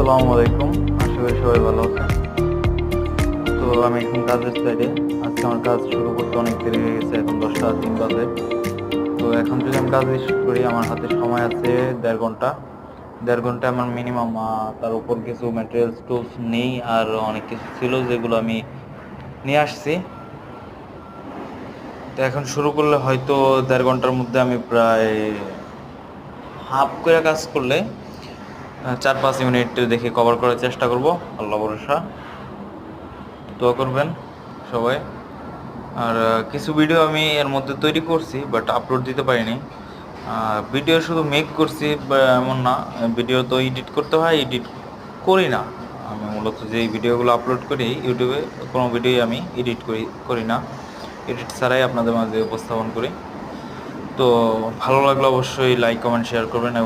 আসসালামু আলাইকুম। আশা করি সবাই ভালো আছেন। তো আমি এখন কাজের সাইডে। আজকে আমার কাজ শুরু করতে অনেক দেরি হয়ে গেছে, এখন 10টা 3 বাজে। তো এখন যদি আমি কাজ স্টার্ট করি, আমার হাতে সময় আছে 1.5 ঘন্টা। 1.5 ঘন্টা আমার মিনিমাম। তার উপর কিছু ম্যাটেরিয়ালস টুলস নেই, আর অনেক কিছু ছিল যেগুলো আমি নিয়ে আসছি। তো এখন শুরু করলে হয়তো 1.5 ঘন্টার মধ্যে আমি প্রায় হাফ করে কাজ করলে 4-5 মিনিট দেখে কভার করার চেষ্টা করব। আল্লাহ ভরসা, দোয়া করবেন সবাই। আর কিছু ভিডিও আমি এর মধ্যে তৈরি করছি, বাট আপলোড দিতে পারিনি। ভিডিও শুধু মেক করছি বা এমন না, ভিডিও তো এডিট করতে হয়, এডিট করি না। আমি মূলত যে ভিডিওগুলো আপলোড করি ইউটিউবে, কোনো ভিডিওই আমি এডিট করি না। এডিট ছাড়াই আপনাদের মাঝে উপস্থাপন করি। তো ভালো লাগলে অবশ্যই লাইক কমেন্ট শেয়ার করবেন।